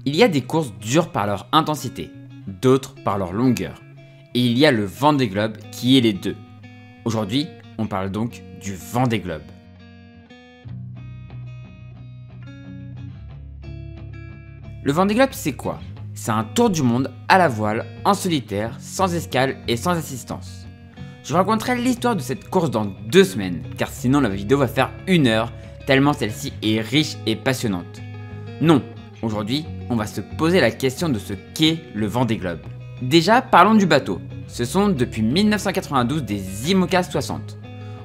Il y a des courses dures par leur intensité, d'autres par leur longueur. Et il y a le Vendée Globe qui est les deux. Aujourd'hui, on parle donc du Vendée Globe. Le Vendée Globe, c'est quoi? C'est un tour du monde à la voile, en solitaire, sans escale et sans assistance. Je vous raconterai l'histoire de cette course dans 2 semaines, car sinon la vidéo va faire 1 heure, tellement celle-ci est riche et passionnante. Non, aujourd'hui, on va se poser la question de ce qu'est le Vendée Globe. Déjà, parlons du bateau. Ce sont depuis 1992 des IMOCA 60.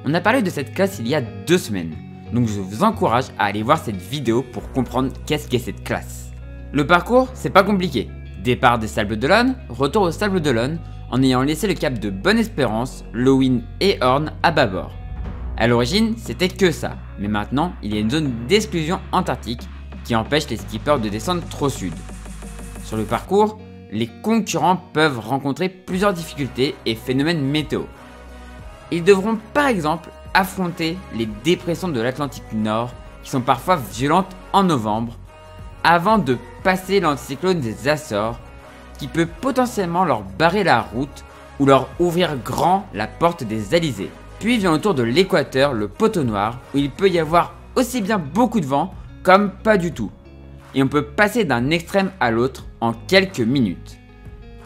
On a parlé de cette classe il y a 2 semaines, donc je vous encourage à aller voir cette vidéo pour comprendre qu'est-ce qu'est cette classe. Le parcours, c'est pas compliqué. Départ des Sables d'Olonne, retour aux Sables d'Olonne, en ayant laissé le cap de Bonne-Espérance, Lowin et Horn à bâbord. A l'origine, c'était que ça, mais maintenant, il y a une zone d'exclusion antarctique qui empêche les skippers de descendre trop sud. Sur le parcours, les concurrents peuvent rencontrer plusieurs difficultés et phénomènes météo. Ils devront par exemple affronter les dépressions de l'Atlantique Nord qui sont parfois violentes en novembre, avant de passer l'anticyclone des Açores qui peut potentiellement leur barrer la route ou leur ouvrir grand la porte des Alizés. Puis vient autour de l'équateur le poteau noir où il peut y avoir aussi bien beaucoup de vent comme pas du tout. Et on peut passer d'un extrême à l'autre en quelques minutes.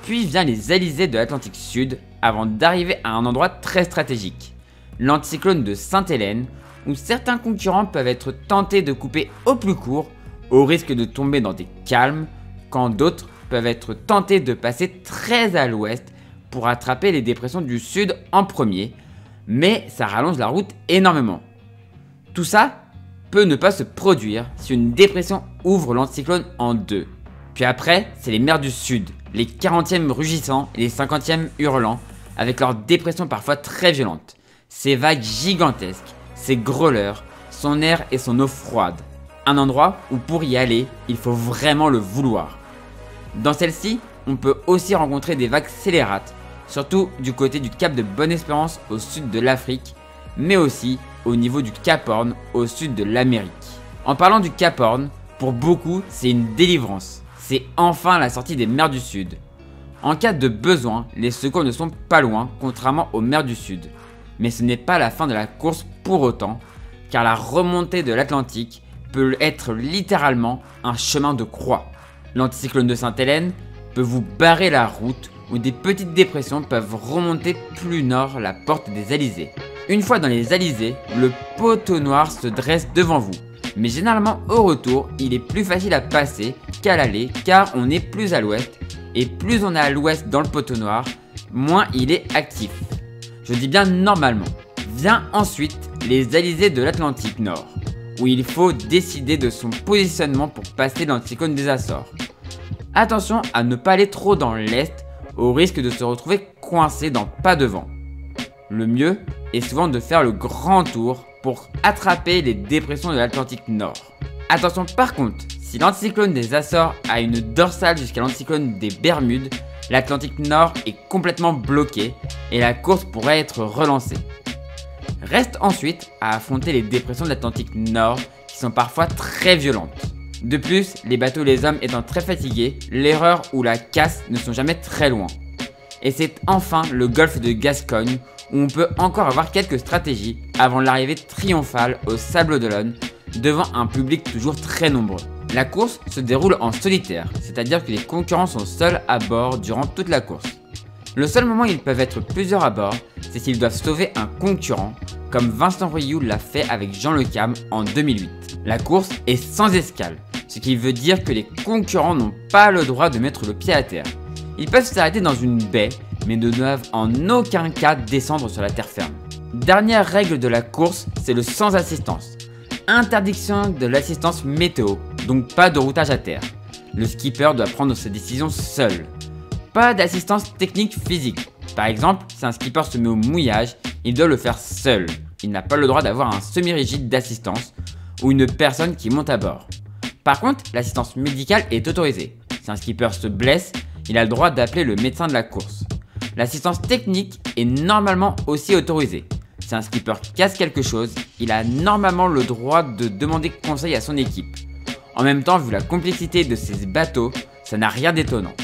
Puis vient les Alizés de l'Atlantique Sud avant d'arriver à un endroit très stratégique, l'anticyclone de Sainte-Hélène où certains concurrents peuvent être tentés de couper au plus court au risque de tomber dans des calmes, quand d'autres peuvent être tentés de passer très à l'ouest pour attraper les dépressions du sud en premier, mais ça rallonge la route énormément. Tout ça peut ne pas se produire si une dépression ouvre l'anticyclone en 2. Puis après, c'est les mers du sud, les 40e rugissants et les 50e hurlants, avec leurs dépressions parfois très violentes. Ces vagues gigantesques, ces grôleurs, son air et son eau froide. Un endroit où pour y aller, il faut vraiment le vouloir. Dans celle-ci, on peut aussi rencontrer des vagues scélérates, surtout du côté du cap de Bonne-Espérance au sud de l'Afrique, mais aussi au niveau du Cap Horn au sud de l'Amérique. En parlant du Cap Horn, pour beaucoup, c'est une délivrance. C'est enfin la sortie des mers du sud. En cas de besoin, les secours ne sont pas loin, contrairement aux mers du sud. Mais ce n'est pas la fin de la course pour autant, car la remontée de l'Atlantique peut être littéralement un chemin de croix. L'anticyclone de Sainte-Hélène peut vous barrer la route ou des petites dépressions peuvent remonter plus nord la porte des Alizés. Une fois dans les Alizés, le poteau noir se dresse devant vous. Mais généralement au retour, il est plus facile à passer qu'à l'aller car on est plus à l'ouest et plus on est à l'ouest dans le poteau noir, moins il est actif. Je dis bien normalement. Vient ensuite les Alizés de l'Atlantique Nord, où il faut décider de son positionnement pour passer l'anticyclone des Açores. Attention à ne pas aller trop dans l'est, au risque de se retrouver coincé dans pas de vent. Le mieux est souvent de faire le grand tour pour attraper les dépressions de l'Atlantique Nord. Attention par contre, si l'anticyclone des Açores a une dorsale jusqu'à l'anticyclone des Bermudes, l'Atlantique Nord est complètement bloqué et la course pourrait être relancée. Reste ensuite à affronter les dépressions de l'Atlantique Nord qui sont parfois très violentes. De plus, les bateaux et les hommes étant très fatigués, l'erreur ou la casse ne sont jamais très loin. Et c'est enfin le golfe de Gascogne où on peut encore avoir quelques stratégies avant l'arrivée triomphale aux Sables d'Olonne devant un public toujours très nombreux. La course se déroule en solitaire, c'est-à-dire que les concurrents sont seuls à bord durant toute la course. Le seul moment où ils peuvent être plusieurs à bord, c'est s'ils doivent sauver un concurrent, comme Vincent Royoux l'a fait avec Jean Le Cam en 2008. La course est sans escale, ce qui veut dire que les concurrents n'ont pas le droit de mettre le pied à terre. Ils peuvent s'arrêter dans une baie, mais ne doivent en aucun cas descendre sur la terre ferme. Dernière règle de la course, c'est le sans assistance. Interdiction de l'assistance météo, donc pas de routage à terre. Le skipper doit prendre ses décisions seul. Pas d'assistance technique physique. Par exemple, si un skipper se met au mouillage, il doit le faire seul. Il n'a pas le droit d'avoir un semi-rigide d'assistance ou une personne qui monte à bord. Par contre, l'assistance médicale est autorisée. Si un skipper se blesse, il a le droit d'appeler le médecin de la course. L'assistance technique est normalement aussi autorisée. Si un skipper casse quelque chose, il a normalement le droit de demander conseil à son équipe. En même temps, vu la complexité de ces bateaux, ça n'a rien d'étonnant.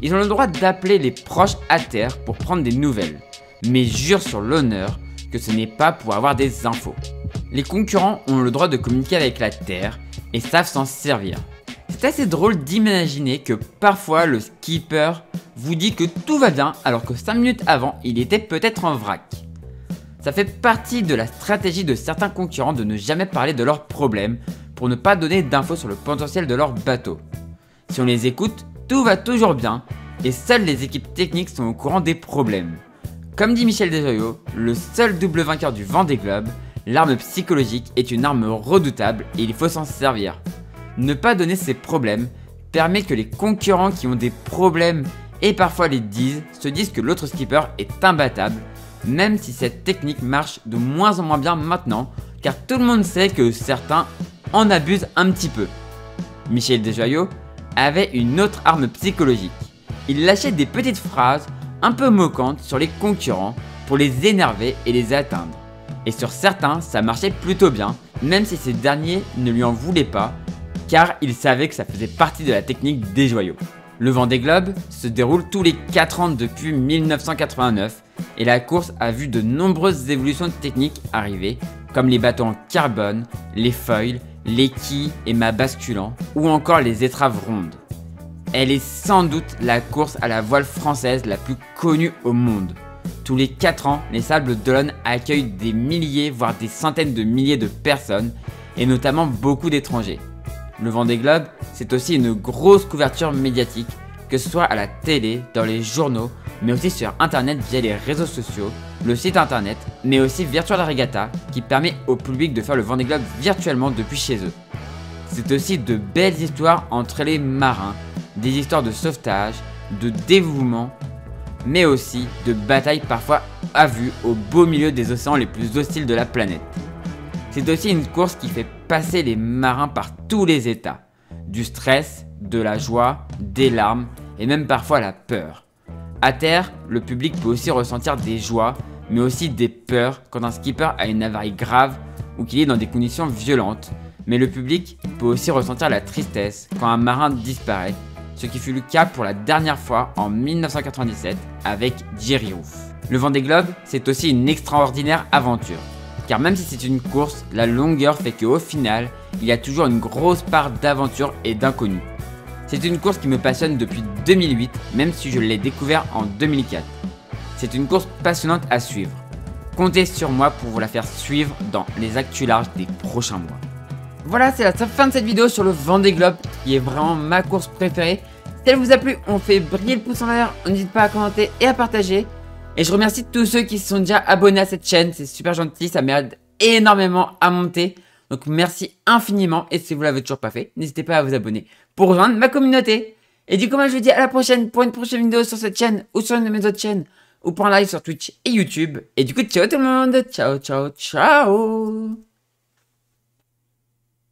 Ils ont le droit d'appeler les proches à terre pour prendre des nouvelles, mais jurent sur l'honneur que ce n'est pas pour avoir des infos. Les concurrents ont le droit de communiquer avec la Terre et savent s'en servir. C'est assez drôle d'imaginer que parfois le skipper vous dit que tout va bien alors que 5 minutes avant il était peut-être en vrac. Ça fait partie de la stratégie de certains concurrents de ne jamais parler de leurs problèmes pour ne pas donner d'infos sur le potentiel de leur bateau. Si on les écoute, tout va toujours bien et seules les équipes techniques sont au courant des problèmes. Comme dit Michel Desjoyaux, le seul double vainqueur du Vendée Globe, l'arme psychologique est une arme redoutable et il faut s'en servir. Ne pas donner ses problèmes permet que les concurrents qui ont des problèmes et parfois les disent, se disent que l'autre skipper est imbattable, même si cette technique marche de moins en moins bien maintenant, car tout le monde sait que certains en abusent un petit peu. Michel Desjoyaux avait une autre arme psychologique. Il lâchait des petites phrases un peu moquantes sur les concurrents pour les énerver et les atteindre. Et sur certains, ça marchait plutôt bien, même si ces derniers ne lui en voulaient pas, car il savait que ça faisait partie de la technique des joyaux. Le Vendée Globe se déroule tous les 4 ans depuis 1989 et la course a vu de nombreuses évolutions techniques arriver, comme les bateaux en carbone, les foils, les quilles et mâts basculants, ou encore les étraves rondes. Elle est sans doute la course à la voile française la plus connue au monde. Tous les 4 ans, les Sables d'Olonne accueillent des milliers, voire des centaines de milliers de personnes, et notamment beaucoup d'étrangers. Le Vendée Globe, c'est aussi une grosse couverture médiatique, que ce soit à la télé, dans les journaux, mais aussi sur internet via les réseaux sociaux, le site internet, mais aussi Virtual Regatta, qui permet au public de faire le Vendée Globe virtuellement depuis chez eux. C'est aussi de belles histoires entre les marins, des histoires de sauvetage, de dévouement, mais aussi de batailles parfois à vue au beau milieu des océans les plus hostiles de la planète. C'est aussi une course qui fait passer les marins par tous les états, du stress, de la joie, des larmes et même parfois la peur. À terre, le public peut aussi ressentir des joies, mais aussi des peurs quand un skipper a une avarie grave ou qu'il est dans des conditions violentes, mais le public peut aussi ressentir la tristesse quand un marin disparaît, ce qui fut le cas pour la dernière fois en 1997 avec Jerry Roof. Le Vendée Globe, c'est aussi une extraordinaire aventure, car même si c'est une course, la longueur fait qu'au final, il y a toujours une grosse part d'aventure et d'inconnu. C'est une course qui me passionne depuis 2008, même si je l'ai découvert en 2004. C'est une course passionnante à suivre. Comptez sur moi pour vous la faire suivre dans les actus larges des prochains mois. Voilà, c'est la fin de cette vidéo sur le Vendée Globe, qui est vraiment ma course préférée. Si elle vous a plu, on fait briller le pouce en l'air, n'hésitez pas à commenter et à partager. Et je remercie tous ceux qui se sont déjà abonnés à cette chaîne, c'est super gentil, ça m'aide énormément à monter. Donc merci infiniment, et si vous l'avez toujours pas fait, n'hésitez pas à vous abonner pour rejoindre ma communauté. Et du coup, moi je vous dis à la prochaine pour une prochaine vidéo sur cette chaîne, ou sur une de mes autres chaînes, ou pour un live sur Twitch et YouTube. Et du coup, ciao tout le monde, ciao ciao ciao.